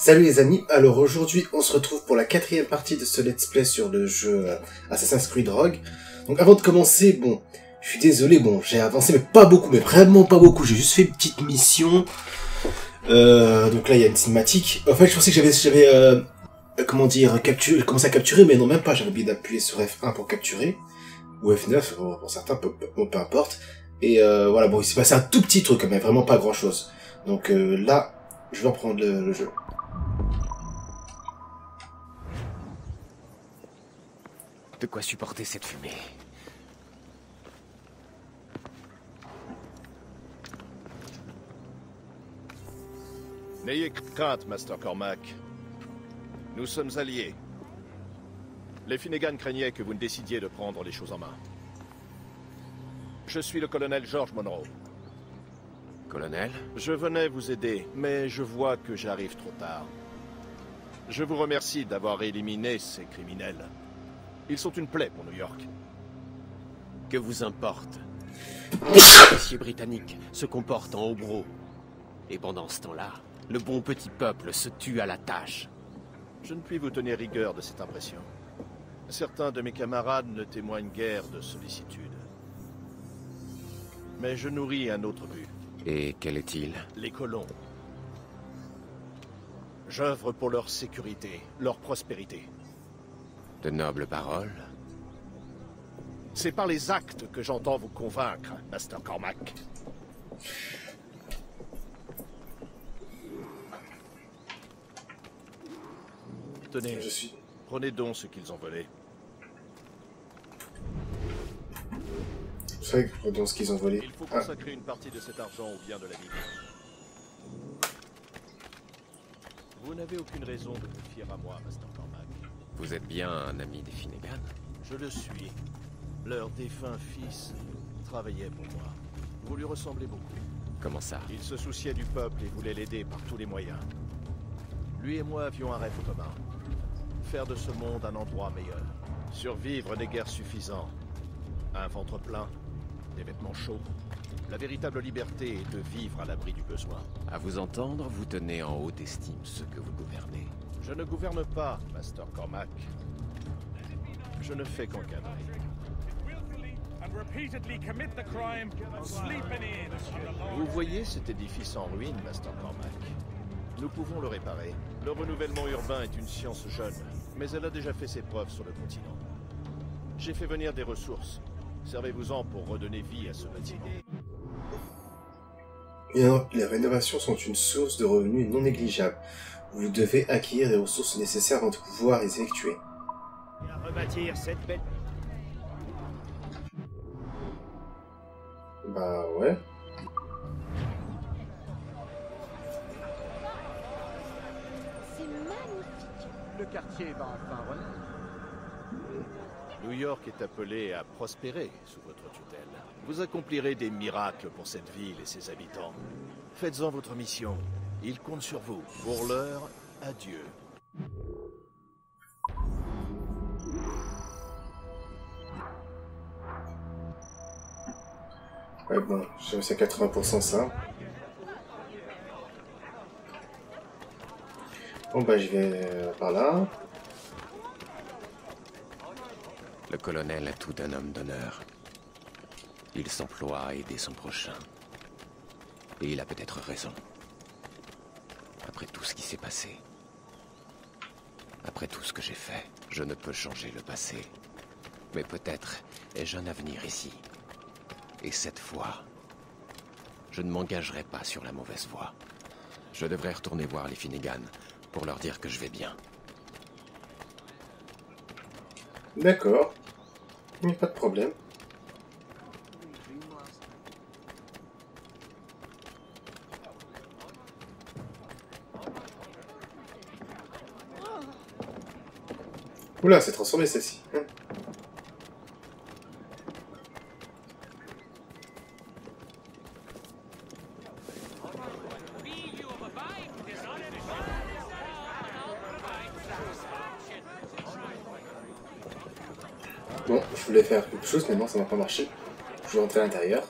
Salut les amis, alors aujourd'hui on se retrouve pour la 4e partie de ce let's play sur le jeu Assassin's Creed Rogue. Donc avant de commencer, bon, je suis désolé, bon, j'ai avancé mais pas beaucoup, mais vraiment pas beaucoup, j'ai juste fait une petite mission. Donc là il y a une cinématique. En fait je pensais que j'avais comment dire, commencé à capturer, mais non même pas, j'avais oublié d'appuyer sur F1 pour capturer, ou F9, pour certains, peu importe. Et voilà, bon il s'est passé un tout petit truc, mais vraiment pas grand chose. Donc là, je vais reprendre le jeu. De quoi supporter cette fumée. N'ayez crainte, Master Cormac. Nous sommes alliés. Les Finnegan craignaient que vous ne décidiez de prendre les choses en main. Je suis le colonel George Monroe. Colonel? Je venais vous aider, mais je vois que j'arrive trop tard. Je vous remercie d'avoir éliminé ces criminels. Ils sont une plaie pour New York. Que vous importe? Les officiers britanniques se comportent en hobereaux. Et pendant ce temps-là, le bon petit peuple se tue à la tâche. Je ne puis vous tenir rigueur de cette impression. Certains de mes camarades ne témoignent guère de sollicitude. Mais je nourris un autre but. Et quel est-il? Les colons. J'œuvre pour leur sécurité, leur prospérité. De nobles paroles. C'est par les actes que j'entends vous convaincre, Master Cormac. Tenez, prenez donc ce qu'ils ont volé. Vous savez que dans ce qu'ils ont volé. Il faut consacrer une partie de cet argent au bien de la ville. Vous n'avez aucune raison de vous fier à moi, Master Cormac. Vous êtes bien un ami des Finnegan? Je le suis. Leur défunt fils travaillait pour moi. Vous lui ressemblez beaucoup. Comment ça? Il se souciait du peuple et voulait l'aider par tous les moyens. Lui et moi avions un rêve commun. Faire de ce monde un endroit meilleur. Survivre n'est guère suffisant. Un ventre plein, des vêtements chauds. La véritable liberté est de vivre à l'abri du besoin. À vous entendre, vous tenez en haute estime ceux que vous gouvernez. Je ne gouverne pas, Master Cormac. Je ne fais qu'encadrer. Vous voyez cet édifice en ruine, Master Cormac? Nous pouvons le réparer. Le renouvellement urbain est une science jeune, mais elle a déjà fait ses preuves sur le continent. J'ai fait venir des ressources. Servez-vous-en pour redonner vie à ce bâtiment. Bien, les rénovations sont une source de revenus non négligeable. Vous devez acquérir les ressources nécessaires avant de pouvoir les effectuer. Rebâtir cette belle... Bah ouais. C'est magnifique. Le quartier va enfin renaître. New York est appelé à prospérer sous votre tutelle. Vous accomplirez des miracles pour cette ville et ses habitants. Faites-en votre mission. Ils comptent sur vous. Pour l'heure, adieu. Ouais bon, j'ai réussi à 80% ça. Bon bah je vais par là. Le colonel a tout d'un homme d'honneur. Il s'emploie à aider son prochain. Et il a peut-être raison. Après tout ce qui s'est passé. Après tout ce que j'ai fait, je ne peux changer le passé. Mais peut-être ai-je un avenir ici. Et cette fois, je ne m'engagerai pas sur la mauvaise voie. Je devrais retourner voir les Finnegan pour leur dire que je vais bien. D'accord. Il n'y a pas de problème. Oula, c'est transformé celle-ci. Bon, je voulais faire quelque chose, mais non, ça n'a pas marché. Je vais rentrer à l'intérieur.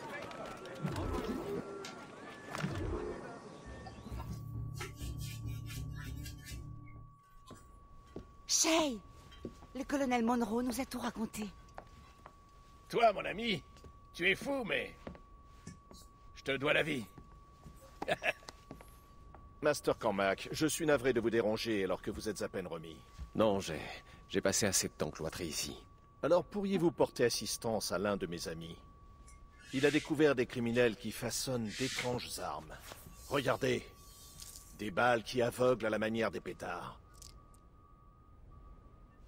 Shay, le colonel Monroe nous a tout raconté. Toi, mon ami, tu es fou, mais... je te dois la vie. Master Cormac, je suis navré de vous déranger alors que vous êtes à peine remis. Non, j'ai passé assez de temps cloîtré ici. Alors pourriez-vous porter assistance à l'un de mes amis? Il a découvert des criminels qui façonnent d'étranges armes. Regardez, des balles qui aveuglent à la manière des pétards.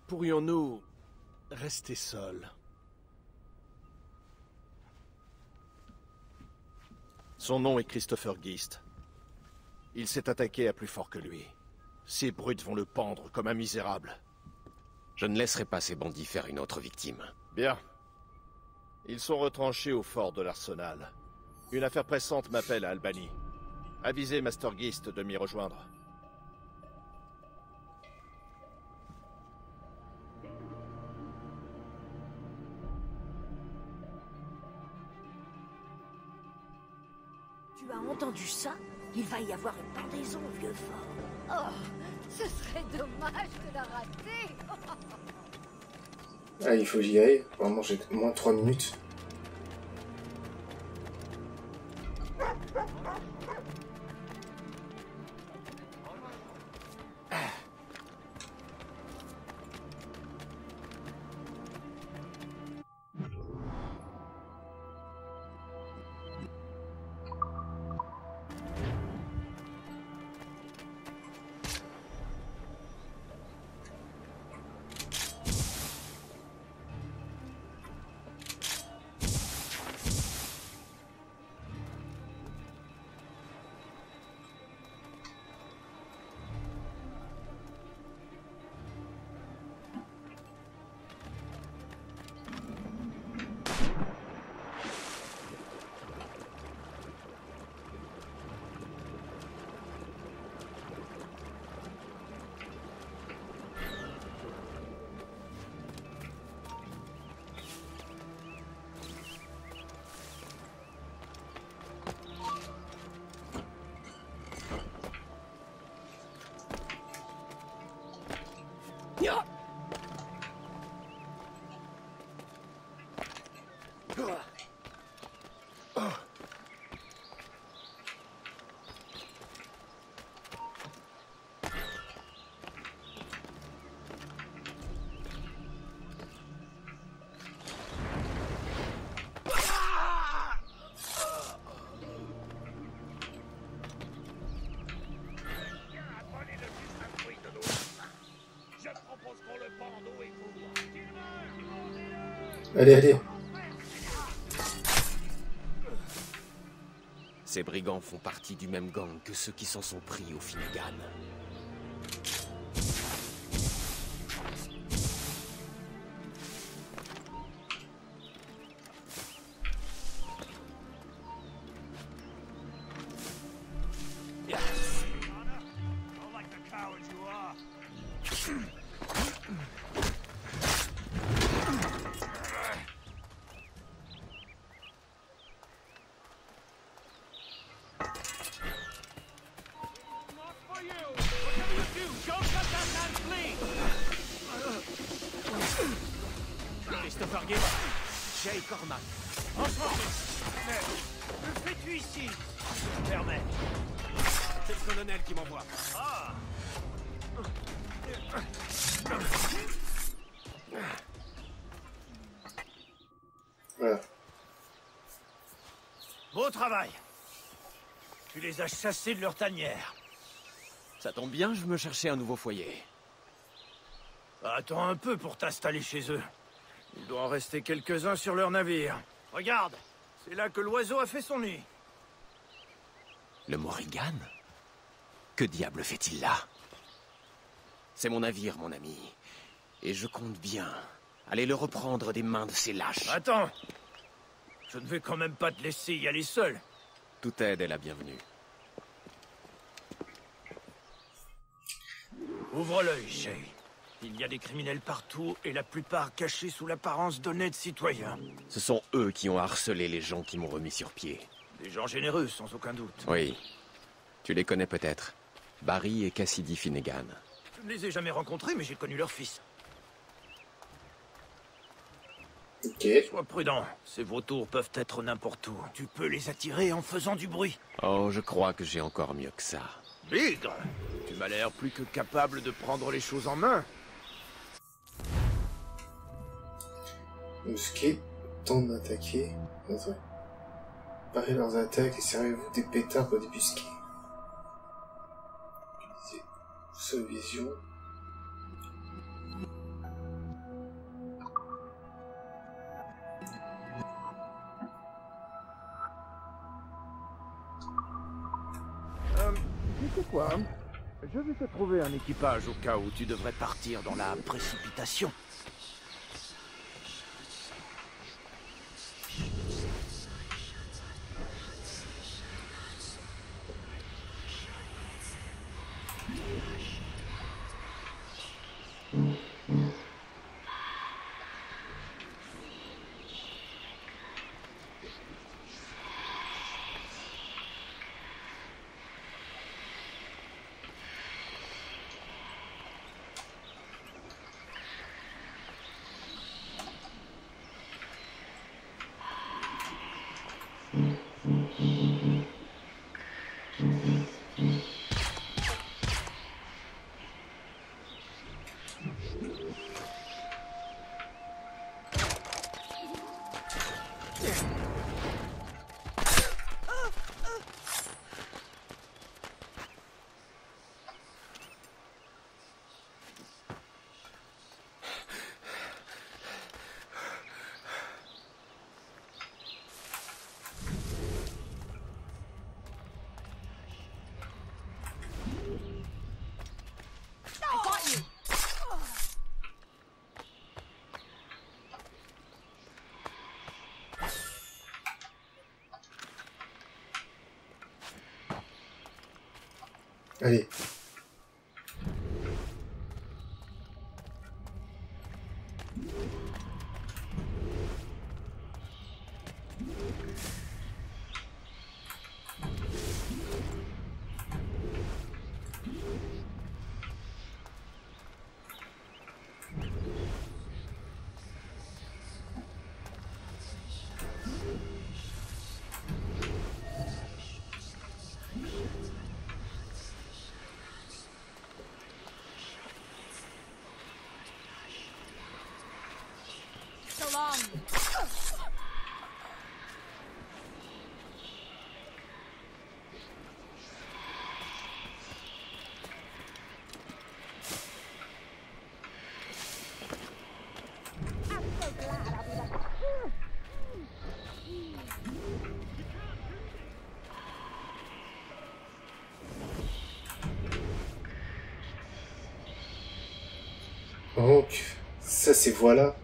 Pourrions-nous rester seuls? Son nom est Christopher Geist. Il s'est attaqué à plus fort que lui. Ces brutes vont le pendre comme un misérable. Je ne laisserai pas ces bandits faire une autre victime. Bien. Ils sont retranchés au fort de l'Arsenal. Une affaire pressante m'appelle à Albany. Avisez Master Geist de m'y rejoindre. Tu as entendu ça? Il va y avoir une pendaison au vieux fort. Oh, ce serait dommage de la rater. Ah, il faut que j'y aille. Vraiment, j'ai moins de 3 minutes. Allez, allez. Ces brigands font partie du même gang que ceux qui s'en sont pris au Finnegan. Christopher Geist, Shay Cormac. Enchanté. Mais, que fais-tu ici? Permets. C'est le colonel qui m'envoie. Ah. Voilà. Beau travail. Tu les as chassés de leur tanière. Ça tombe bien, je me cherchais un nouveau foyer. Attends un peu pour t'installer chez eux. Il doit en rester quelques-uns sur leur navire. Regarde, c'est là que l'oiseau a fait son nid. Le Morrigan? Que diable fait-il là? C'est mon navire, mon ami. Et je compte bien aller le reprendre des mains de ces lâches. Attends. Je ne vais quand même pas te laisser y aller seul. Toute aide est la bienvenue. Ouvre l'œil, Shay. Il y a des criminels partout, et la plupart cachés sous l'apparence d'honnêtes citoyens. Ce sont eux qui ont harcelé les gens qui m'ont remis sur pied. Des gens généreux, sans aucun doute. Oui. Tu les connais peut-être. Barry et Cassidy Finnegan. Je ne les ai jamais rencontrés, mais j'ai connu leur fils. Ok. Sois prudent, ces vautours peuvent être n'importe où. Tu peux les attirer en faisant du bruit. Oh, je crois que j'ai encore mieux que ça. Bigre, tu m'as l'air plus que capable de prendre les choses en main. Mousquet, tente d'attaquer. Attends. Parez leurs attaques et servez-vous des pétards pour débusquer. Utilisez seule vision. Tu sais quoi? Je vais te trouver un équipage au cas où tu devrais partir dans la précipitation. Allez. Donc, ça c'est voilà.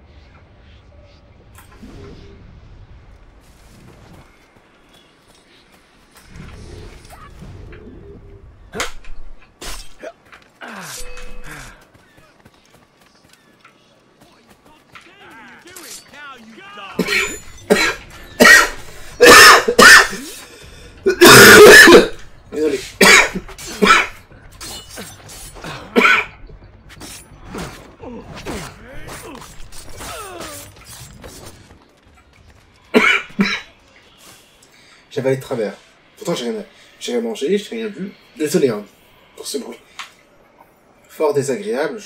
Désolé. J'avais allé de travers. Pourtant, j'ai rien mangé, j'ai rien bu. Désolé, hein, pour ce bruit. Fort désagréable.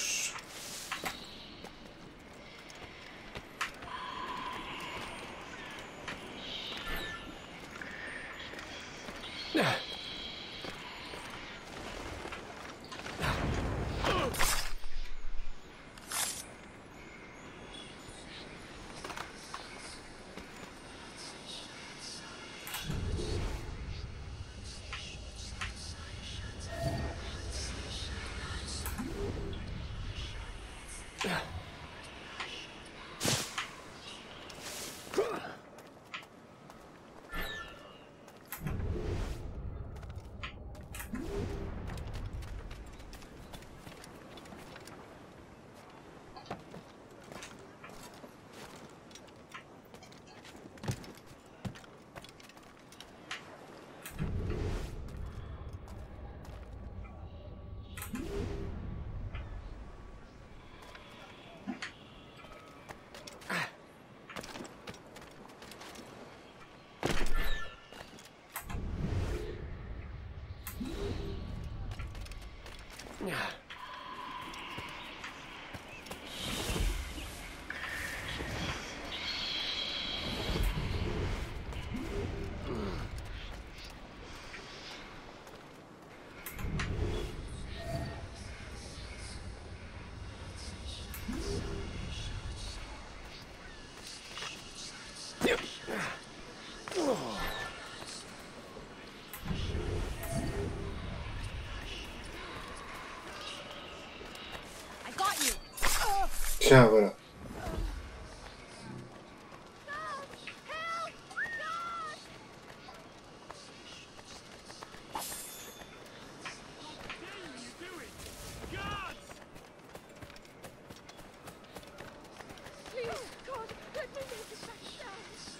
Tiens, voilà.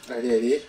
Allez, allez.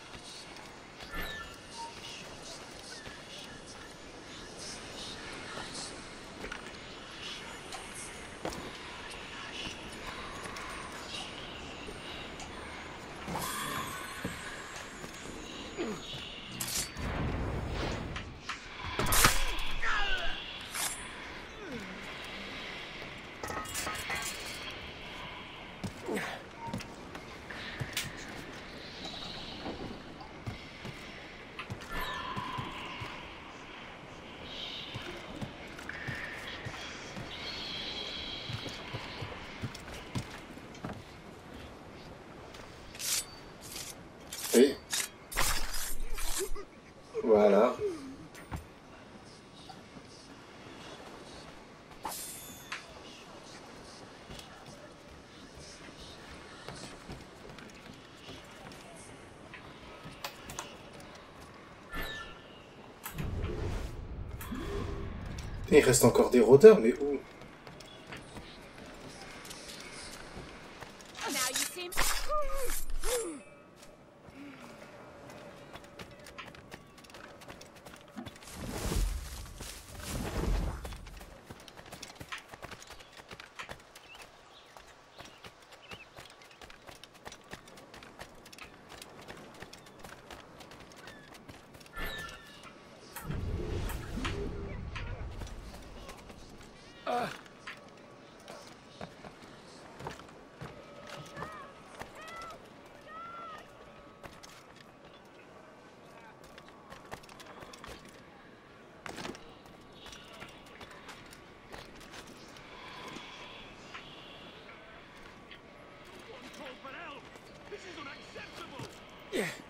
Et voilà. Il reste encore des rôdeurs, mais où?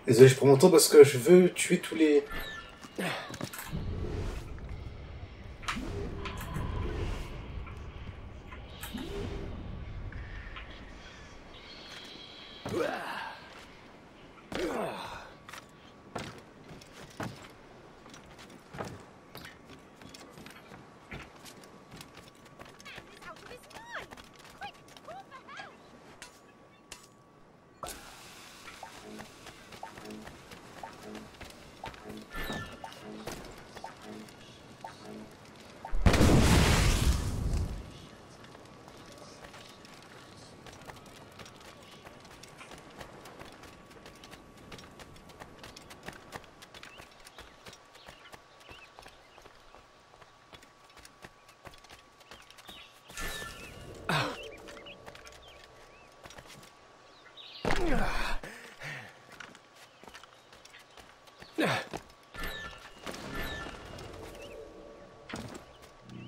Désolé, je prends mon temps parce que je veux tuer tous les...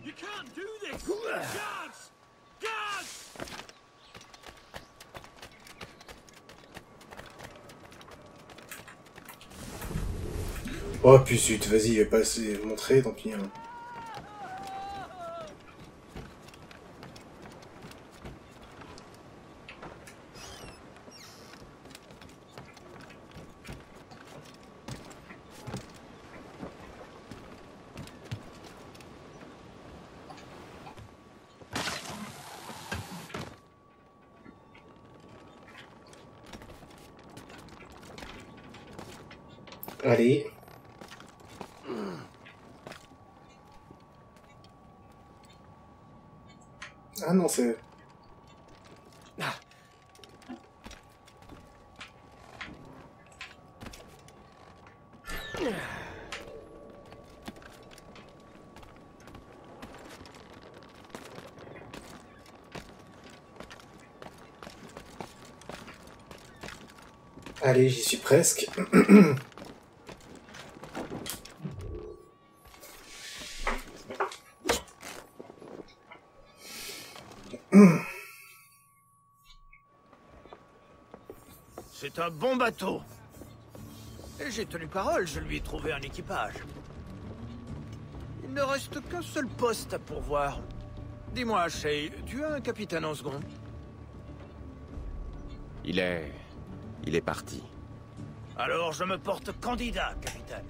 You can't do this! Guards! Guards! Oh, puis zut, vas-y, il va pas se montrer, tant pis. Hein. Allez. Ah non, c'est... Allez, j'y suis presque. C'est un bon bateau. Et j'ai tenu parole, je lui ai trouvé un équipage. Il ne reste qu'un seul poste à pourvoir. Dis-moi, Shay, tu as un capitaine en second? Il est parti. Alors je me porte candidat, capitaine.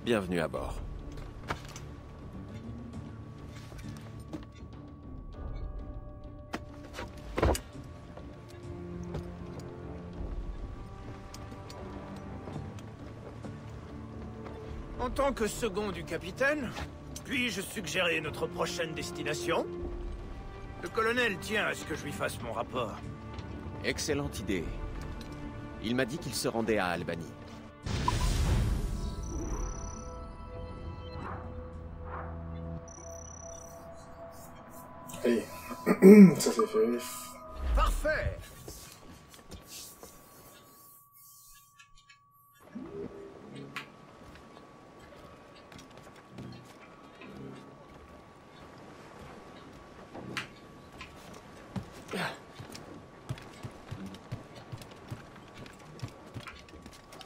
Bienvenue à bord. En tant que second du capitaine, puis-je suggérer notre prochaine destination? Le colonel tient à ce que je lui fasse mon rapport. Excellente idée. Il m'a dit qu'il se rendait à Albany. Allez, ça c'est fait. Parfait!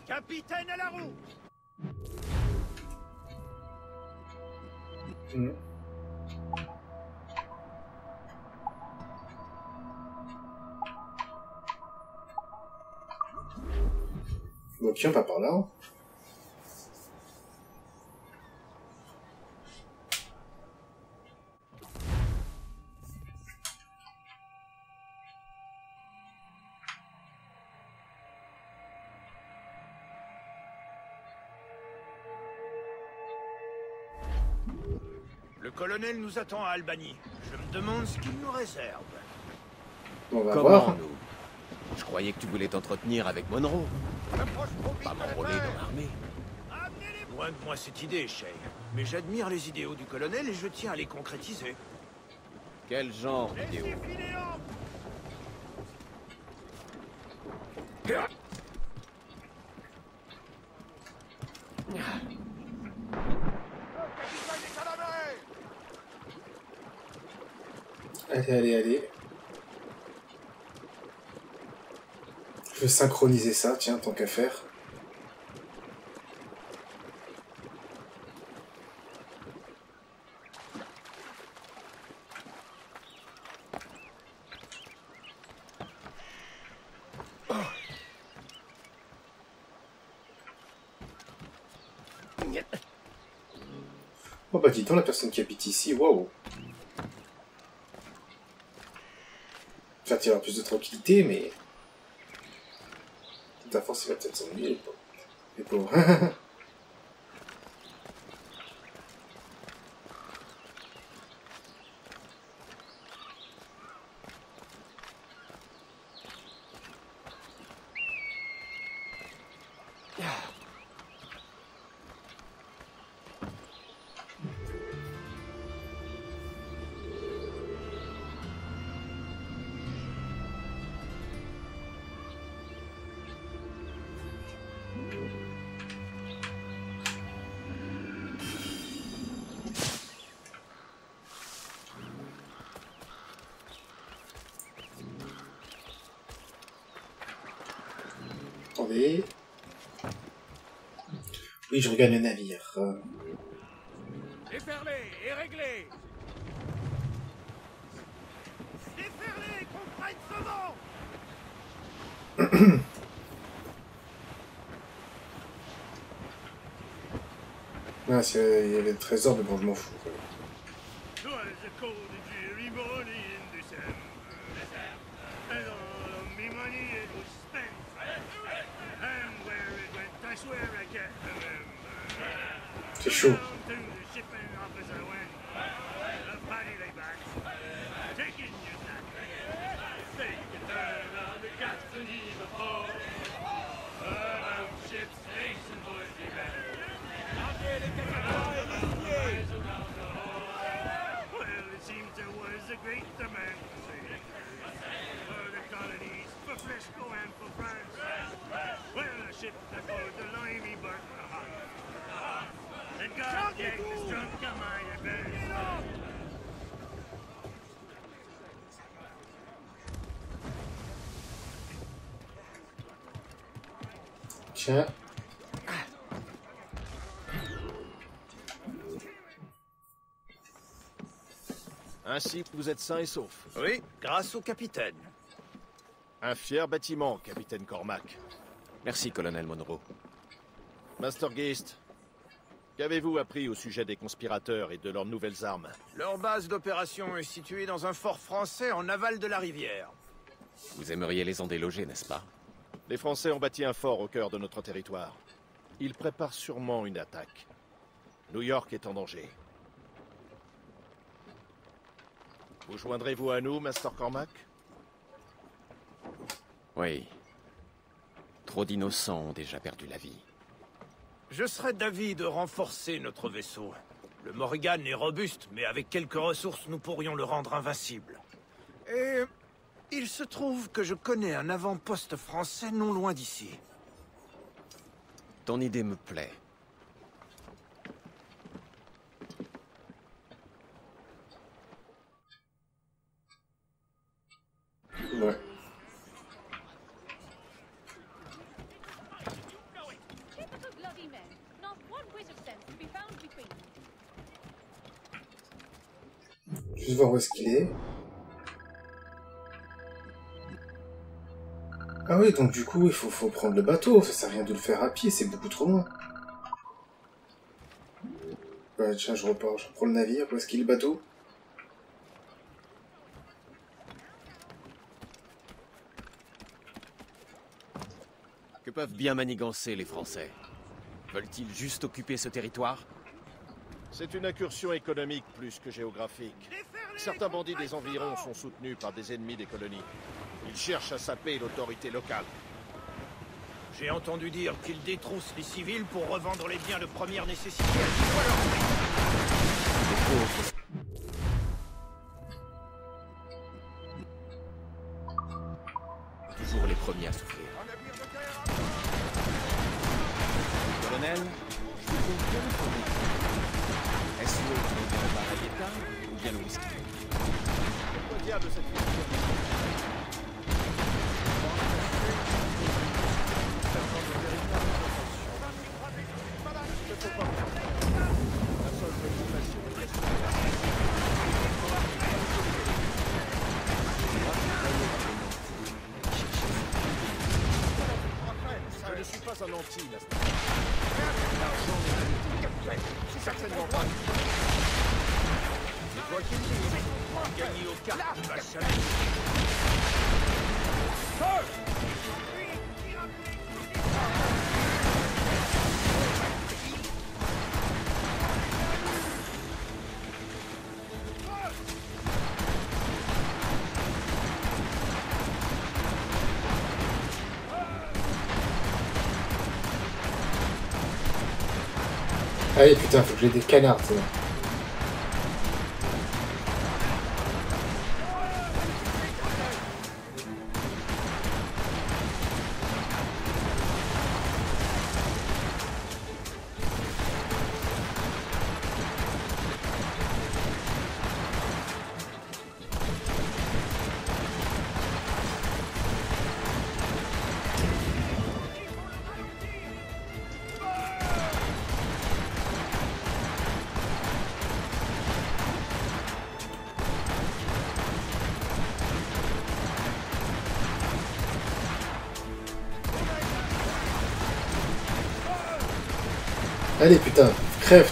Capitaine à la roue! Ok, on va par là. Le colonel nous attend à Albany. Je me demande ce qu'il nous réserve. On va Comment, voir. nous? Je croyais que tu voulais t'entretenir avec Monroe. Pas m'enrôler dans l'armée. Loin de moi cette idée, Shay. Mais j'admire les idéaux du colonel et je tiens à les concrétiser. Quel genre d'idéo? Allez, allez, allez. Je veux synchroniser ça, tiens, tant qu'à faire. Oh bah dis donc, la personne qui habite ici, waouh. Enfin, il y aura plus de tranquillité, mais... Toute à force, il va peut-être s'ennuyer, les pauvres. Attendez. Oui, je regagne le navire. Déferlez et réglez! Déferlez, qu'on prenne ce vent! Ah, il y avait le trésor, mais bon, je m'en fous. It was a cold and dreary morning in December. And all of me money it was spent. And where it went, I swear I can't remember. C'est chaud. Down to the shipping office I went. The party lay back. Taking your snack. They can turn on the captain, heave a pole. About ship's face and boys be better. Well, it seems there was a great demand for the colonies Tiens. Ainsi, vous êtes sain et sauf. Oui, grâce au capitaine. Un fier bâtiment, capitaine Cormac. Merci, colonel Monroe. Master Geist, qu'avez-vous appris au sujet des conspirateurs et de leurs nouvelles armes? Leur base d'opération est située dans un fort français en aval de la rivière. Vous aimeriez les en déloger, n'est-ce pas? Les Français ont bâti un fort au cœur de notre territoire. Ils préparent sûrement une attaque. New York est en danger. Vous joindrez-vous à nous, Master Cormac? Oui. Trop d'innocents ont déjà perdu la vie. Je serais d'avis de renforcer notre vaisseau. Le Morrigan est robuste, mais avec quelques ressources, nous pourrions le rendre invincible. Et il se trouve que je connais un avant-poste français non loin d'ici. Ton idée me plaît. Ouais. Typical bloody men. Not one whit of sense to be found between them. Juste voir où est-ce qu'il est. Ah oui, donc du coup, il faut prendre le bateau. Ça sert à rien de le faire à pied, c'est beaucoup trop loin. Ouais, tiens, je repars, je prends le navire. Où est-ce qu'il est le bateau? Que peuvent bien manigancer les Français? Veulent-ils juste occuper ce territoire? C'est une incursion économique plus que géographique. Certains bandits des environs sont soutenus par des ennemis des colonies. Ils cherchent à saper l'autorité locale. J'ai entendu dire qu'ils détroussent les civils pour revendre les biens de première nécessité à 10 fois leur prix. Les pauvres. Toujours les premiers à souffrir. Colonel, je vous trouve bien informé. Est-ce le Barayeta ou bien le whisky? Pourquoi diable cette question? Je ne suis pas un anti, Master. C'est certainement pas. C'est toi qui le dis. Gagner au cartes, tu vas jamais. Allez, putain, faut que j'ai des canards, tu sais. Allez, putain, crève.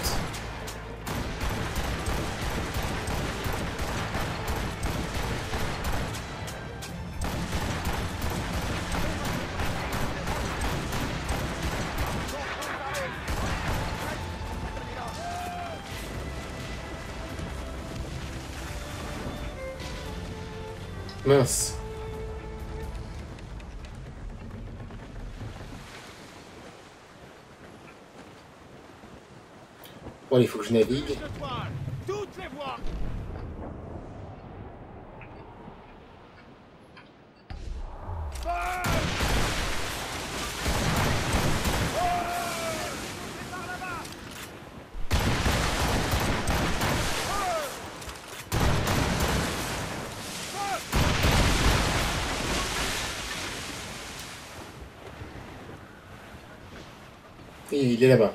Mince. Bon, il faut que je navigue. Toutes les voies. Et il est là-bas.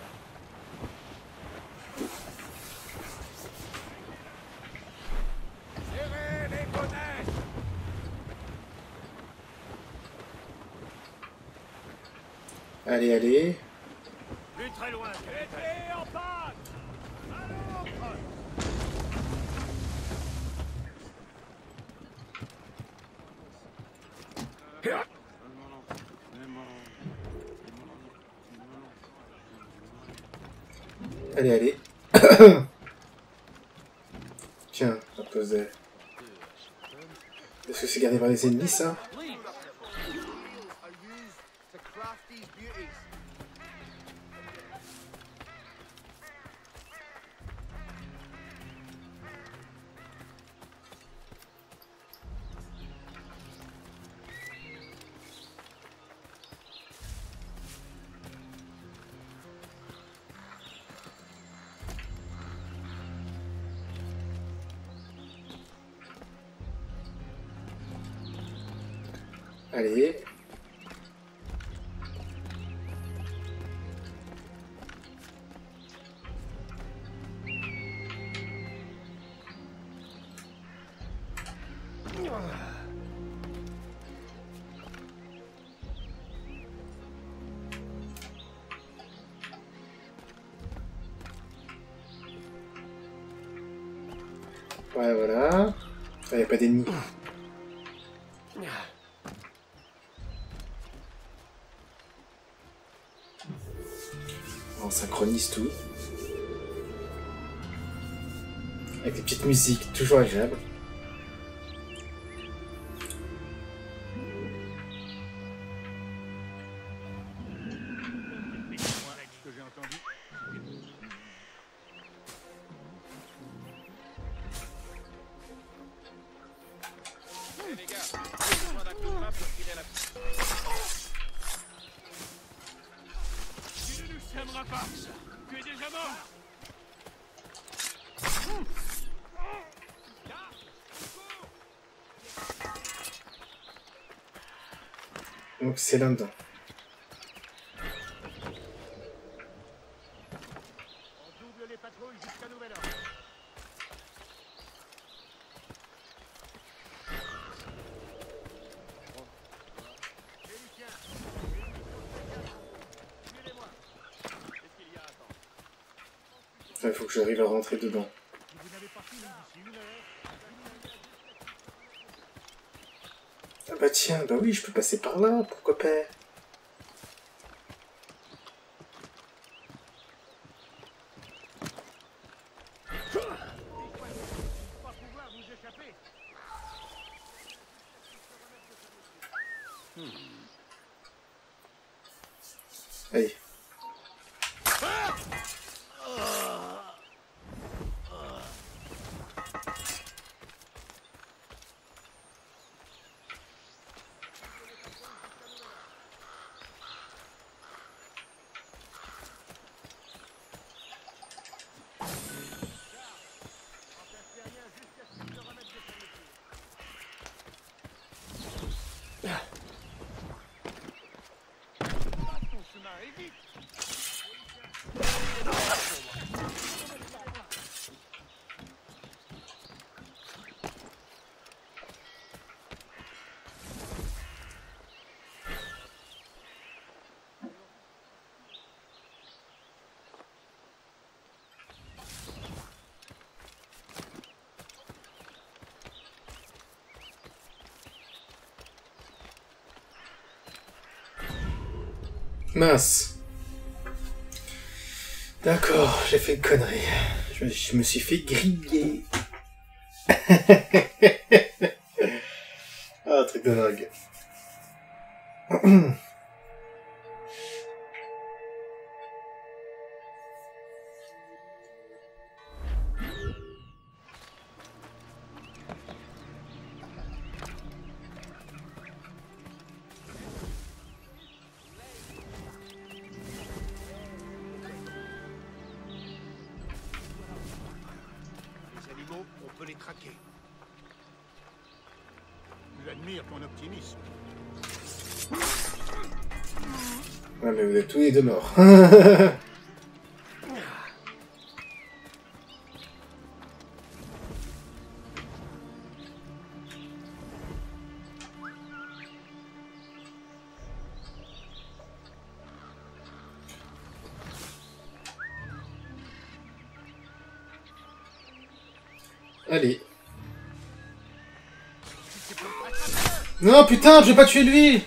Allez, allez. Plus très loin. Épée en panne. À l'autre. Allez, allez. Tiens, à cause de... Est-ce que c'est gardé par les ennemis, ça? Allez. Ouais, voilà. Il n'y a pas d'ennemis. On synchronise tout. Avec des petites musiques toujours agréables. Ce que j'ai entendu. Les gars, j'ai besoin d'un coup de main pour filer la... Tu ne nous sèmeras pas. Tu es déjà mort. Donc c'est là-dedans. On double les patrouilles jusqu'à nouvel ordre. Il faut que j'arrive à rentrer dedans. Vous n'avez pas fini d'ici une heure. Ah bah tiens, bah oui, je peux passer par là, pourquoi pas? Pas pouvoir vous échapper. Allez. Ton chemin est vite. Mince. D'accord, j'ai fait une connerie. Je me suis fait griller. Ah, truc de dingue. Les animaux, on peut les traquer. J'admire ton optimisme. Ouais, mais vous êtes tous les deux morts. Allez. Non, putain, je vais pas tuer lui.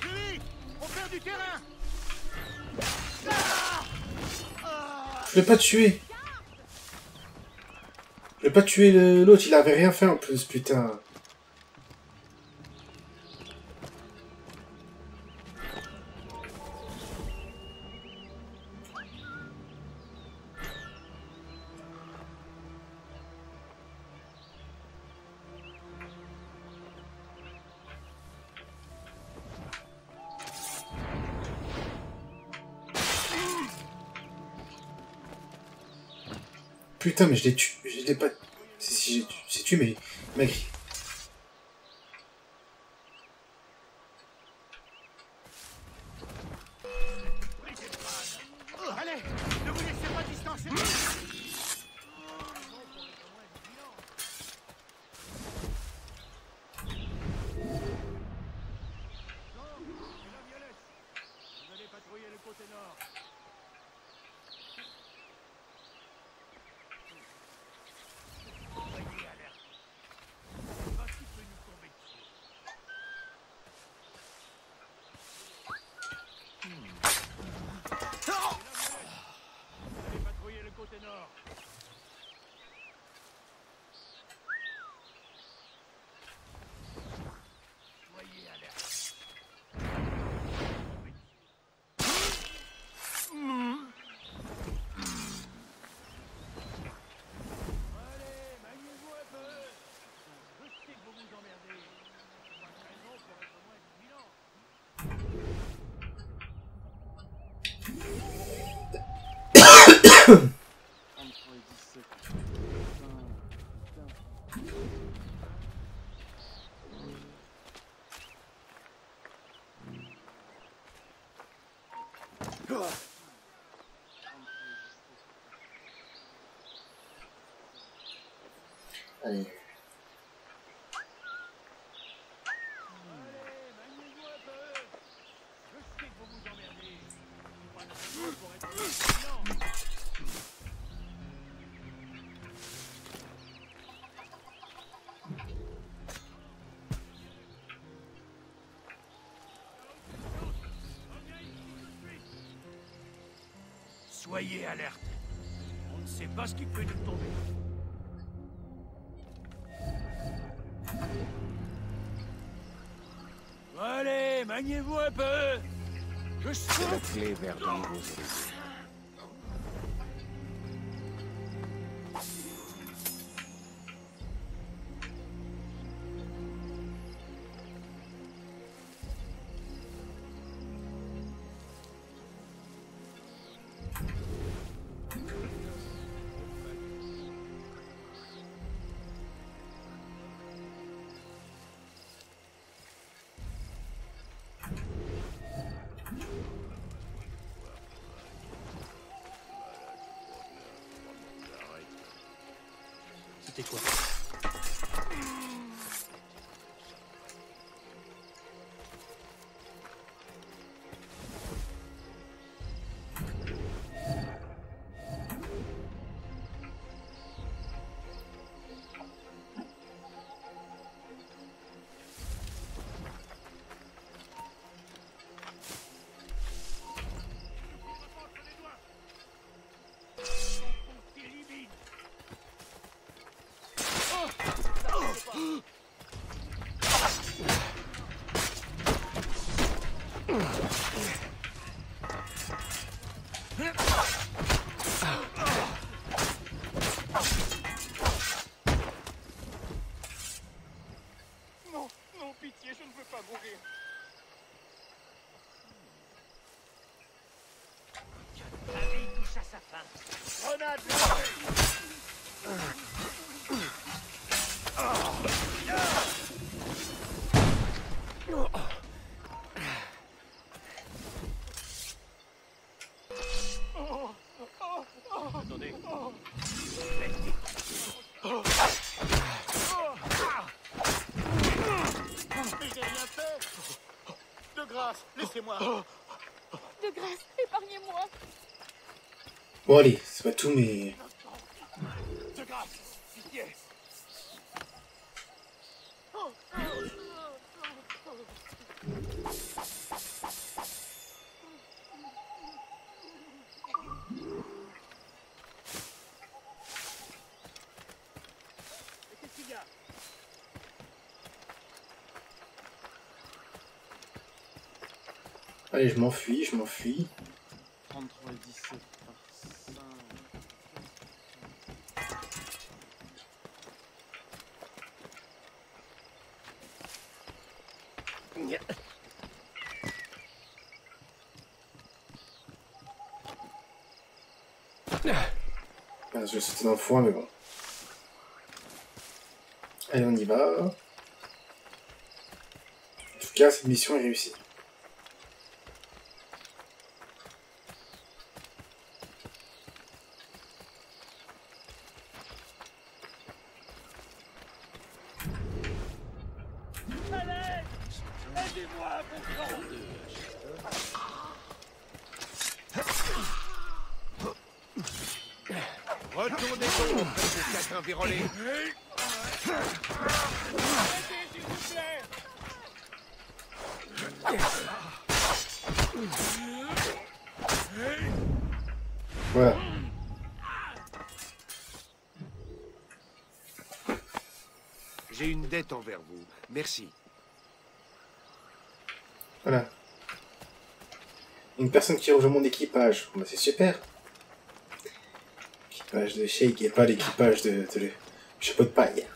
On perd du terrain. Je vais pas tuer. Je vais pas tuer l'autre, il avait rien fait en plus, putain. Putain, mais je l'ai tué. Je l'ai pas... Si, j'ai tué, mais il m'a grillé. Allez, ne vous laissez pas distancer. Vous allez patrouiller le côté nord. Soyez alerte. Pas qui peut nous tomber dessus. Vous allez patrouiller le côté nord. Soyez alerte. Allez, maniez-vous un peu. Je sais que vous vous emmerdez. Pas de raison pour être moins vigilant. Allez. Allez, maniez-vous un peu. Je sais que vous vous emmerdez. Pas de raison pour être moins vigilant. Soyez alerte. On ne sait pas ce qui peut nous tomber. Allez, maniez-vous un peu. Je C'est sais. la clé vers de nouveaux horizons. C'était quoi? Non, non, pitié, je ne veux pas mourir. La vie touche à sa fin. Grenade lancée. Laissez-moi. De grâce, épargnez-moi. Bon allez, c'est pas tout mais... De grâce, pitié. Qu'est-ce qu'il y a? Allez, je m'enfuis, je m'enfuis. 33 et 17 par 5. Ah, je vais sauter dans le foin, mais bon. Allez, on y va. En tout cas, cette mission est réussie. Retournez donc, vous catin virolé. Voilà. J'ai une dette envers vous. Merci. Voilà. Une personne qui rejoint mon équipage. Bah, c'est super. L'équipage de Shake et pas l'équipage de chapeau de paille.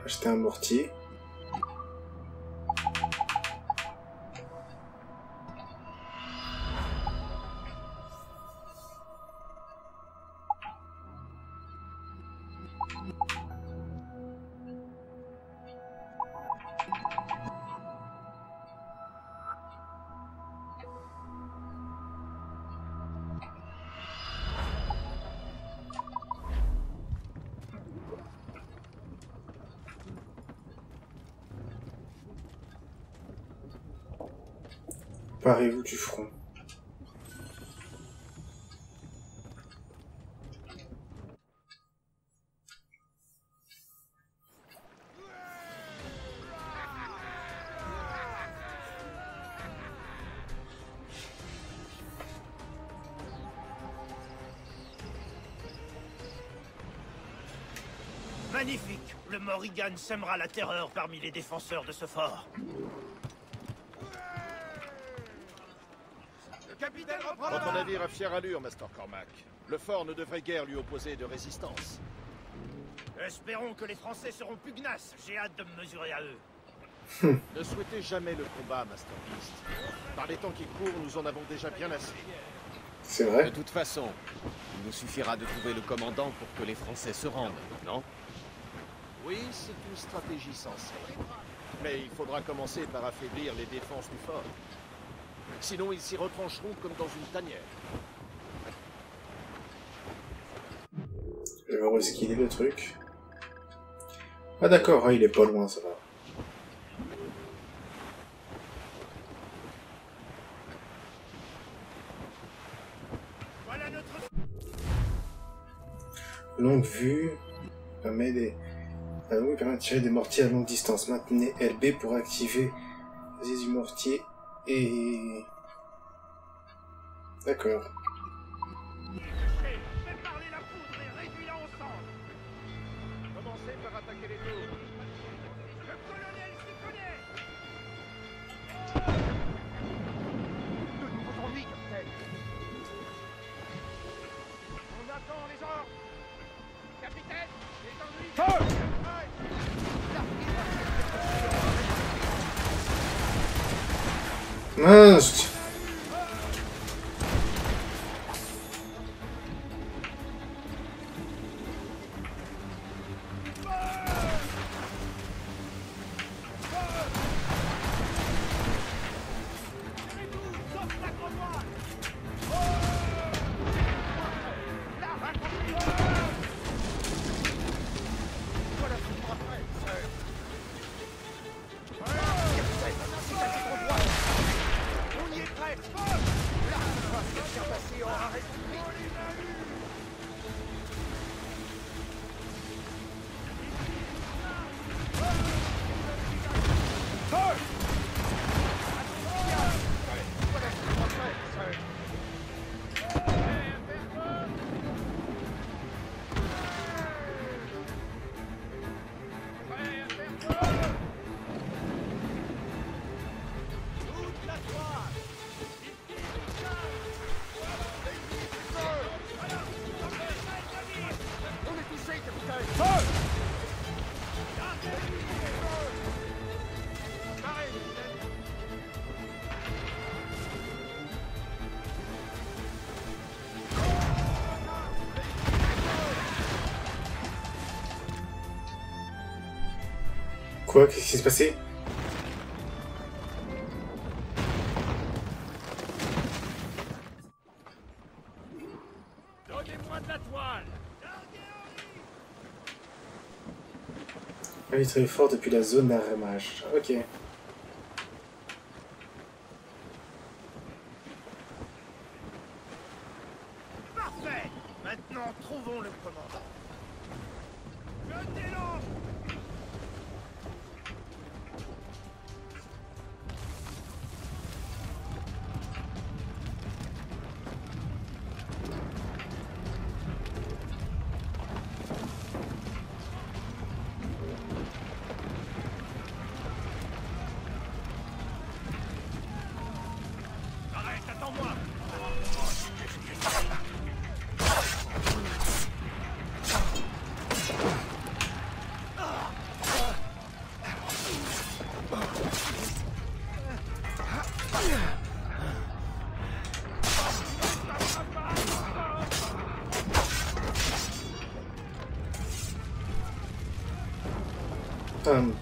Acheter un mortier. Parez-vous du front. Magnifique. Le Morrigan sèmera la terreur parmi les défenseurs de ce fort. Le capitaine reprend votre navire à fière allure, Master Cormac. Le fort ne devrait guère lui opposer de résistance. Espérons que les Français seront pugnaces. J'ai hâte de me mesurer à eux. Ne souhaitez jamais le combat, Master Beast. Par les temps qui courent, nous en avons déjà bien assez. C'est De vrai. toute façon, il nous suffira de trouver le commandant pour que les Français se rendent, non? Oui, c'est une stratégie sensée. Mais il faudra commencer par affaiblir les défenses du fort. Sinon, ils s'y retrancheront comme dans une tanière. Je vais voir où est-ce qu'il est le truc. Ah d'accord, il est pas loin, ça va. Voilà notre... Longue vue permet des... La longue vue permet de tirer des mortiers à longue distance. Maintenez LB pour activer les du mortier et... D'accord. Fais parler la poudre et réduis-la en cendres. Commencez par attaquer les tours. Le colonel s'y connaît. De nouveaux ennuis, capitaine. On attend les ordres. Capitaine, les ennuis. Mince. Quoi? Qu'est-ce qui s'est passé? Donnez-moi de la toile. Ah, il est très fort depuis la zone d'arrimage. Ok. Parfait. Maintenant, trouvons le commandant. Jetez-le. Arrête, attends-moi. Hum.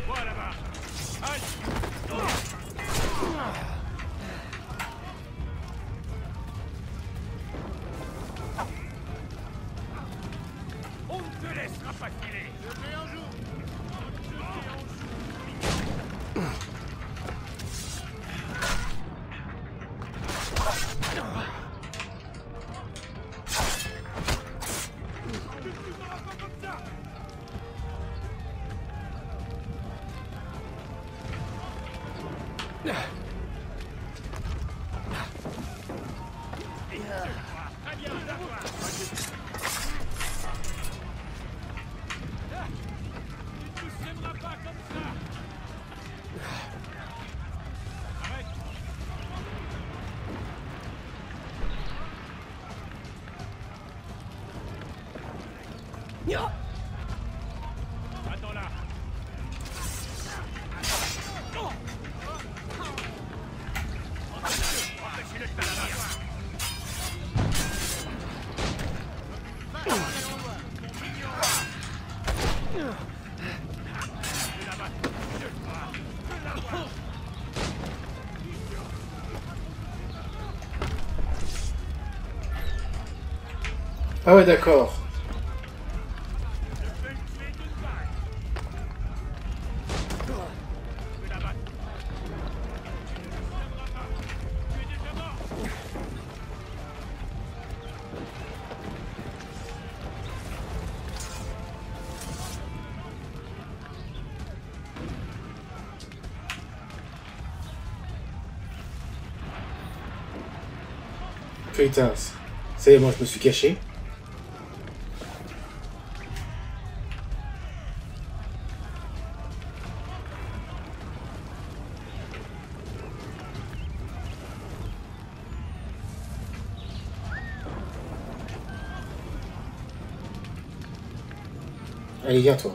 Vois là-bas. On ne te laissera pas filer. Je vais un jour. Très bien, d'accord. Tu ne sèmeras pas comme ça. Arrête. Attends là. Empêchez-le de partir. Ah ouais, d'accord. Je vais le tuer d'une balle. Je vais l'abattre. Tu ne sèmeras pas. Tu es déjà mort. Putain, ça y est, moi je me suis caché. Allez, viens toi.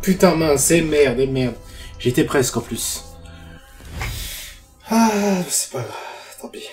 Putain mince, et merde, et merde. J'étais presque en plus. Ah, c'est pas grave, tant pis.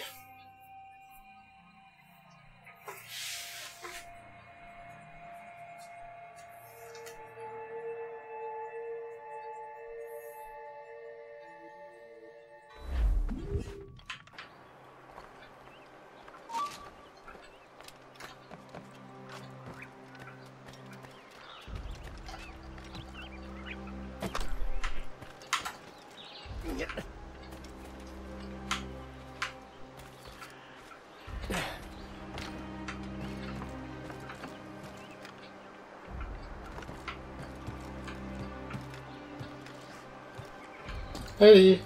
Allez.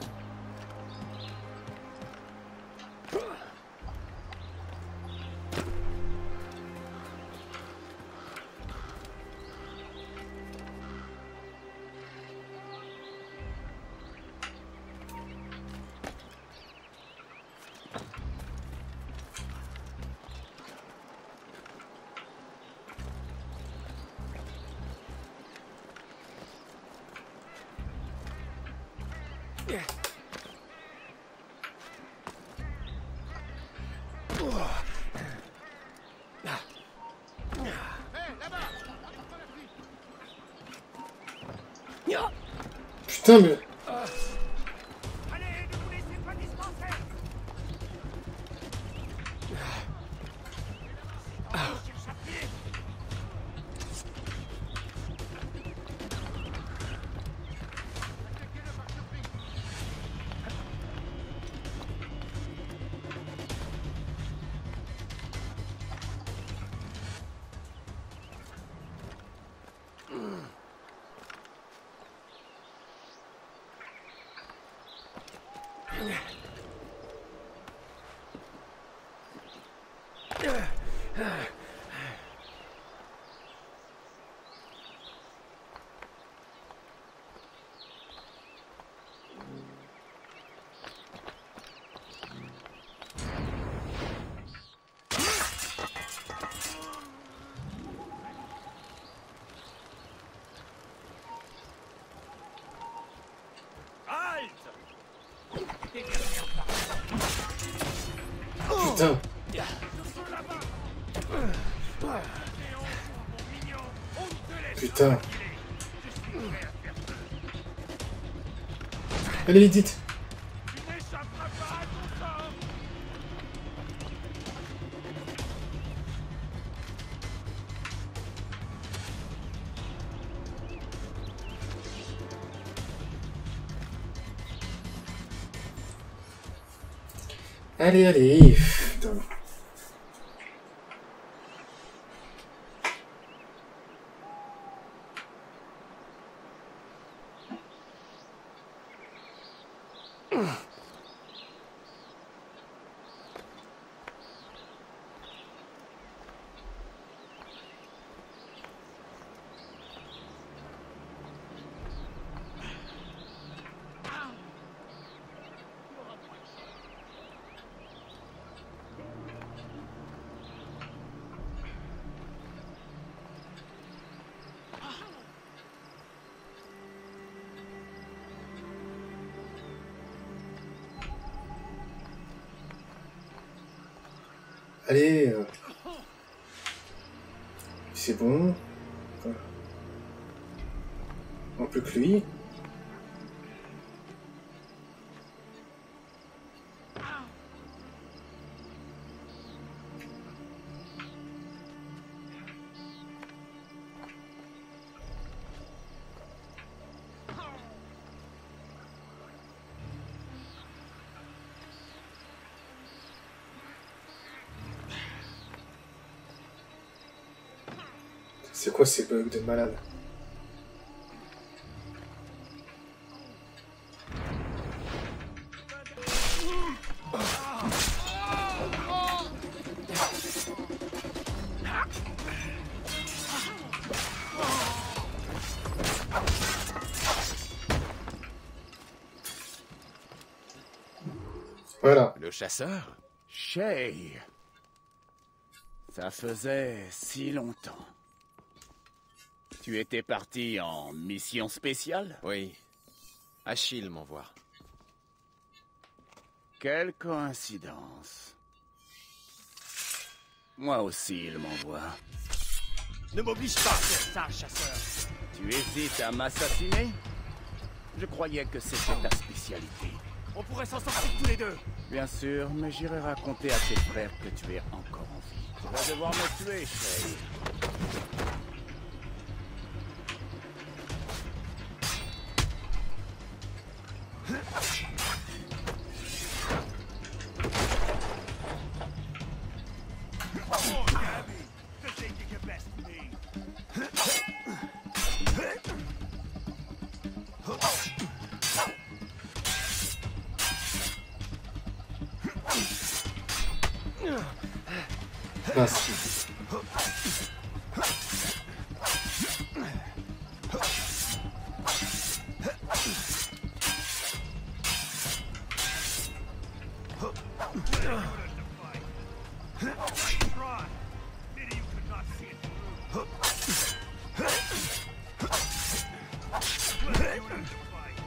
Putain mais... Allez, ne vous laissez pas dispenser. Cherche à pied. Putain. Putain. Allez, vite. Allez, allez. Putain. Allez. C'est bon. On peut que lui. C'est quoi ces bugs de malade? Voilà. Le chasseur? Shay. Ça faisait si longtemps. Tu étais parti en mission spéciale? Oui. Achille m'envoie. Quelle coïncidence. Moi aussi, il m'envoie. Ne m'oblige pas à faire ça, chasseur. Tu hésites à m'assassiner? Je croyais que c'était ta spécialité. On pourrait s'en sortir tous les deux. Bien sûr, mais j'irai raconter à tes frères que tu es encore en vie. Tu vas devoir me tuer, Shay. Oh, Gabby! To think you can best me. Mince. Try. Maybe you could not see it through. Well, you have to fight.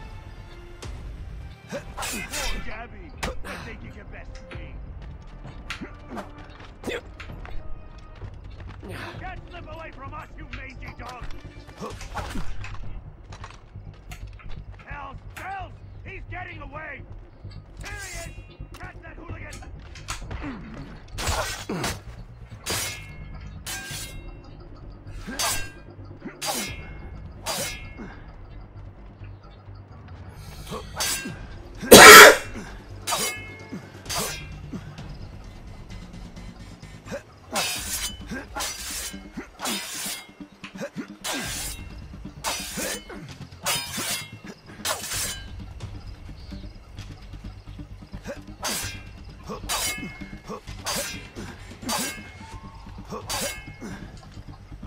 Oh, Gabby! To think you can best me. Can't slip away from us, you mangy dog! Hells! Hells! He's getting away! Here he is! Catch that hooligan!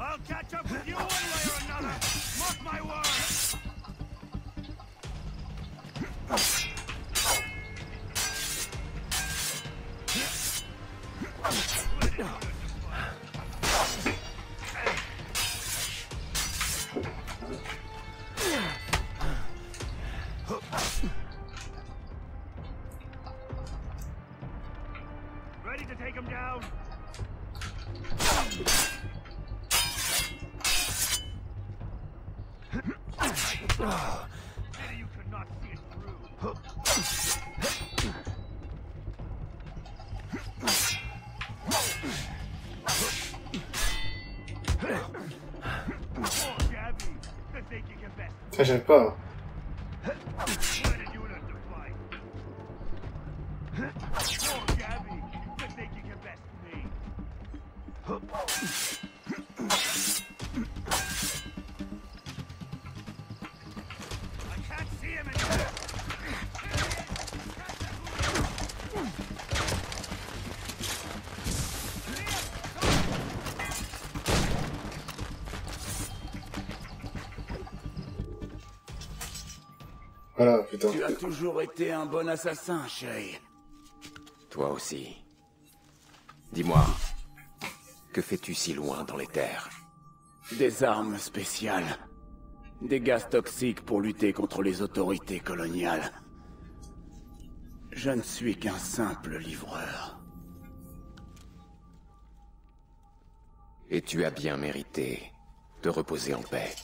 I'll catch up with you one way or another! Mark my words! Ready to take him down? Maybe you could not see it through. Oh, Gabby, to think you can best. Ça, j'aime pas. Where did you learn to fight? Oh, Gabby, to think you can best me. I can't see him anymore. Voilà, putain. Tu as toujours été un bon assassin, Shay. Toi aussi. Dis-moi, que fais-tu si loin dans les terres? Des armes spéciales. Des gaz toxiques pour lutter contre les autorités coloniales. Je ne suis qu'un simple livreur. Et tu as bien mérité de reposer en paix.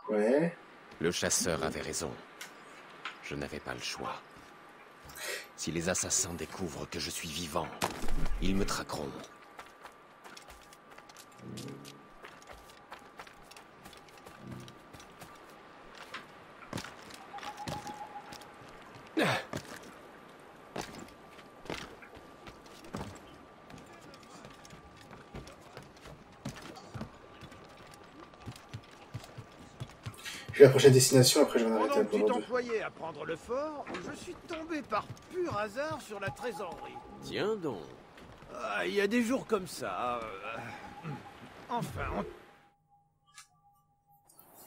Ouais. Le chasseur avait raison. Je n'avais pas le choix. Si les assassins découvrent que je suis vivant, ils me traqueront. Puis la prochaine destination, après je vais en arrêter Pendant un que peu. tu t'employais à prendre le fort, je suis tombé par pur hasard sur la trésorerie. Tiens donc. Ah, il y a des jours comme ça. Enfin,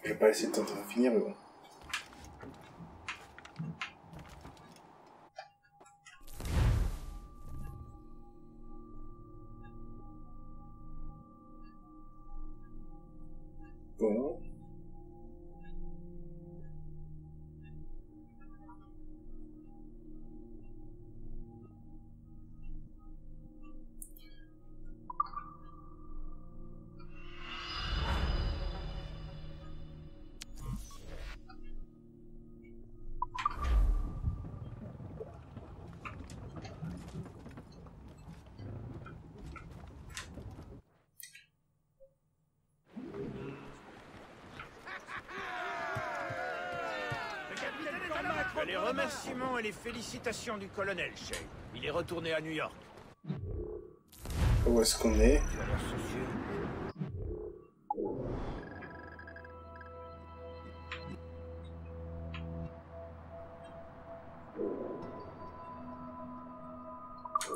Je vais pas laisser le temps de finir, mais bon. Bon. les remerciements et les félicitations du colonel Shay. Il est retourné à New York. Où est-ce qu'on est? Tu as l'air soucieux.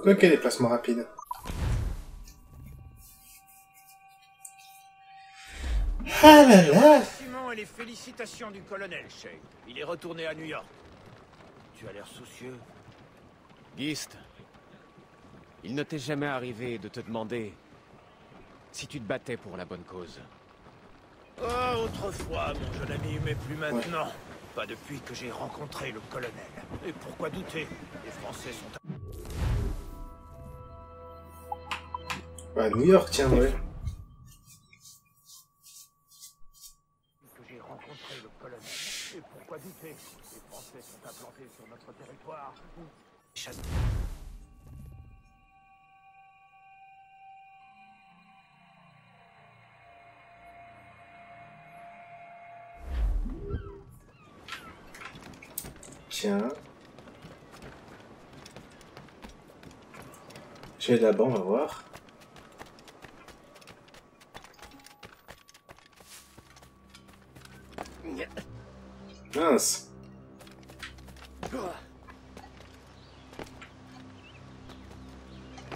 Ok, déplacement rapide. Ah là là! Les remerciements et les félicitations du colonel Shay. Il est retourné à New York. Tu as l'air soucieux. Gist, il ne t'est jamais arrivé de te demander si tu te battais pour la bonne cause. Oh, autrefois, mon jeune ami, mais plus maintenant. Pas depuis que j'ai rencontré le colonel. Et pourquoi douter? Les Français sont... Bah, New York, tiens, ouais. Que j'ai rencontré le colonel. Et pourquoi douter? Les Français sont implantés sur notre territoire. Tiens. J'ai là-bas, on va voir. Mince.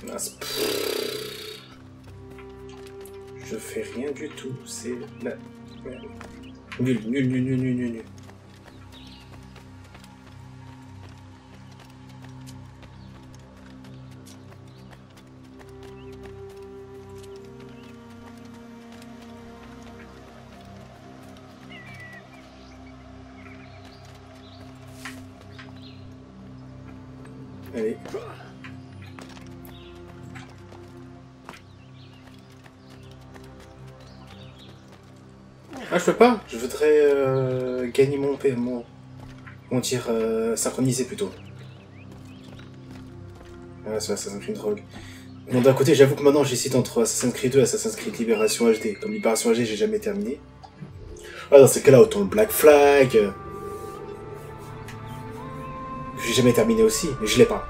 Mince. Je fais rien du tout, c'est la... Nul, nul, nul, nul, nul, nul. Allez. Ah, je peux pas. Je voudrais gagner mon paiement. On dire synchroniser plutôt. Ah, c'est Assassin's Creed Rogue. Bon, d'un côté, j'avoue que maintenant j'hésite entre Assassin's Creed 2 et Assassin's Creed Libération HD. Comme Libération HD, j'ai jamais terminé. Ah, dans ces cas-là, autant le Black Flag. J'ai jamais terminé aussi, mais je l'ai pas.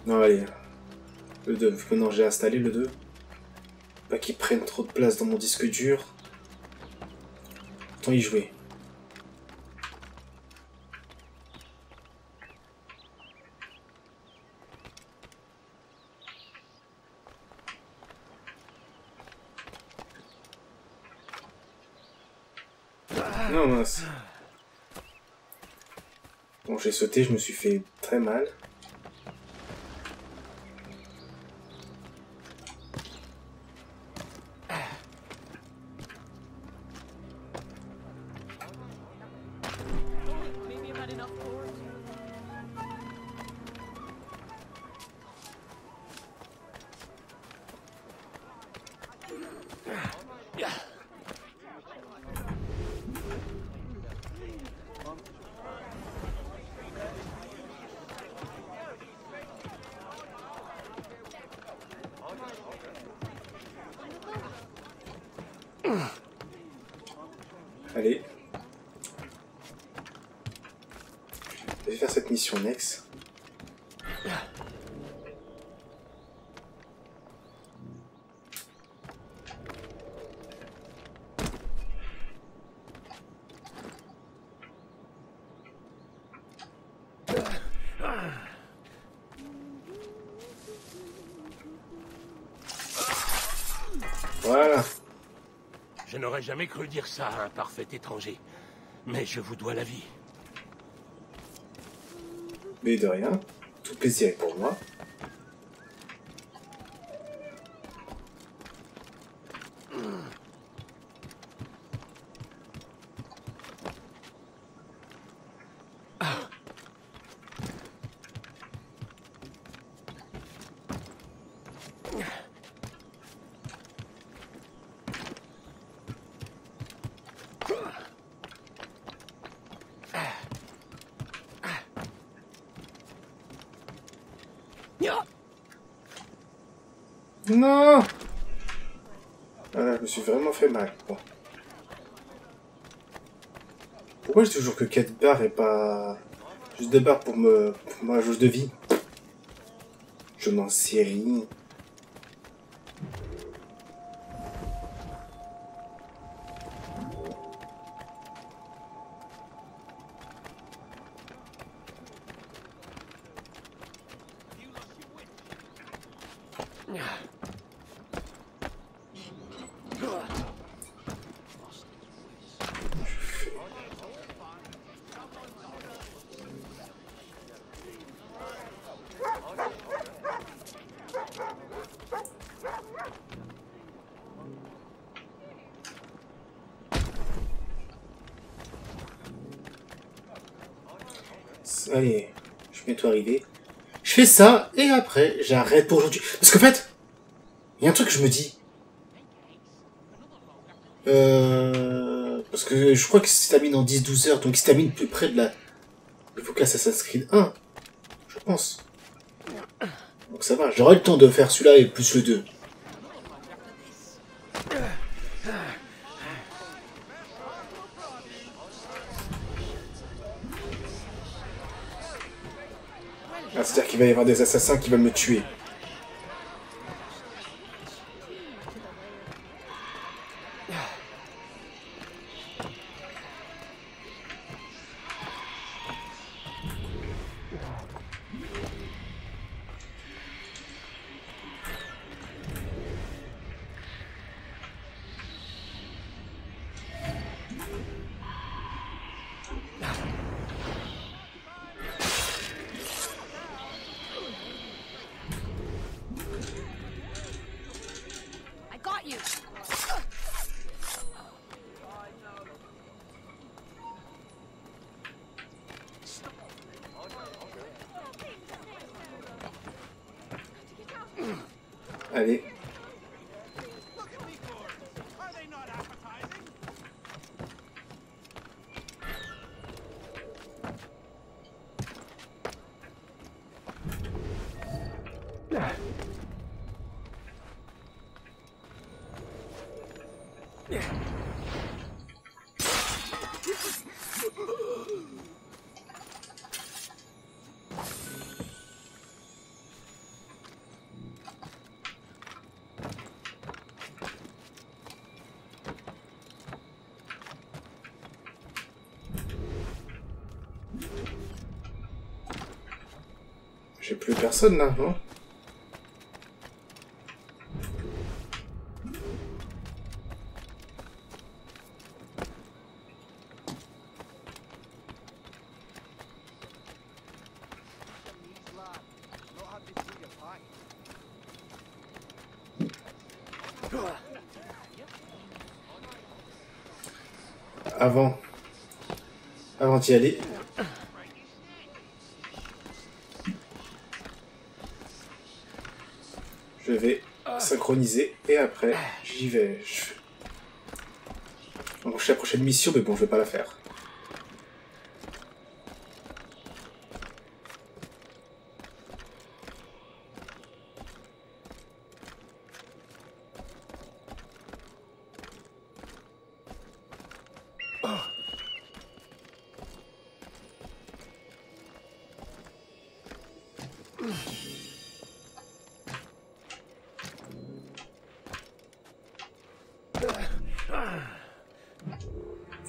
Non, allez. Le 2, vu que maintenant j'ai installé le 2. Pas qu'il prenne trop de place dans mon disque dur. Autant y jouer. Non, mince. Bon, j'ai sauté, je me suis fait très mal. Allez. Je vais faire cette mission next. n'aurais jamais cru dire ça à un parfait étranger. Mais je vous dois la vie. Mais de rien, tout plaisir est pour moi. Non! Voilà, je me suis vraiment fait mal. Bon. Pourquoi j'ai toujours que 4 barres et pas... juste 2 barres pour ma jauge de vie? Je n'en sais rien. Allez, je suis bientôt arrivé. Je fais ça, et après, j'arrête pour aujourd'hui. Parce qu'en fait, il y a un truc que je me dis. Parce que je crois que ça termine en 10-12 heures, donc il se termine plus près de la... Il faut qu'Assassin's Creed 1, je pense. Donc ça va, j'aurai le temps de faire celui-là et plus le 2. Ah, c'est-à-dire qu'il va y avoir des assassins qui veulent me tuer. Allez. J'ai plus personne là, non? Avant d'y aller. Je vais synchroniser et après j'y vais. Donc je fais la prochaine mission, mais bon, je vais pas la faire.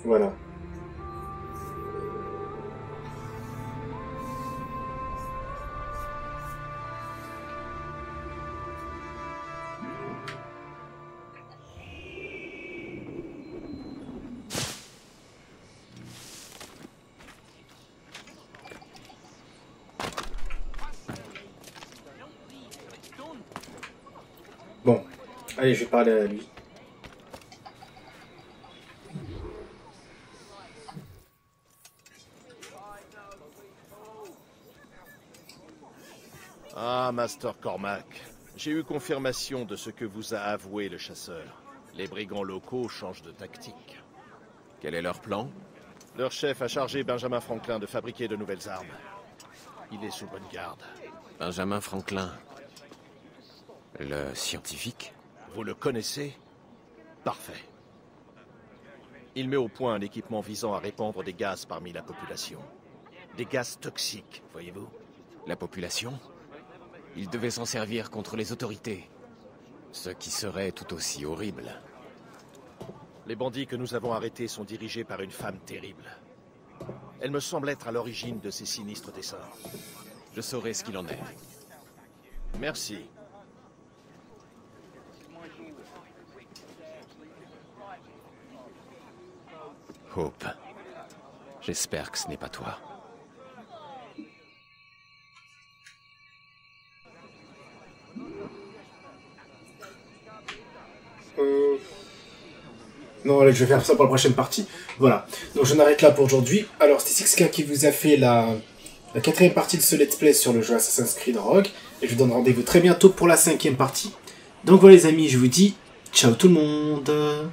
Voilà. Allez, je vais parler à lui. Ah, Master Cormac. J'ai eu confirmation de ce que vous a avoué le chasseur. Les brigands locaux changent de tactique. Quel est leur plan? Leur chef a chargé Benjamin Franklin de fabriquer de nouvelles armes. Il est sous bonne garde. Benjamin Franklin. Le scientifique? Vous le connaissez? Parfait. Il met au point un équipement visant à répandre des gaz parmi la population. Des gaz toxiques, voyez-vous? La population? Il devait s'en servir contre les autorités. Ce qui serait tout aussi horrible. Les bandits que nous avons arrêtés sont dirigés par une femme terrible. Elle me semble être à l'origine de ces sinistres desseins. Je saurai ce qu'il en est. Merci. Hope. J'espère que ce n'est pas toi. Non, allez, je vais faire ça pour la prochaine partie. Voilà. Donc, j'en arrête là pour aujourd'hui. Alors, c'était 6K qui vous a fait la 4e partie de ce let's play sur le jeu Assassin's Creed Rogue. Et je vous donne rendez-vous très bientôt pour la 5e partie. Donc voilà les amis, je vous dis ciao tout le monde.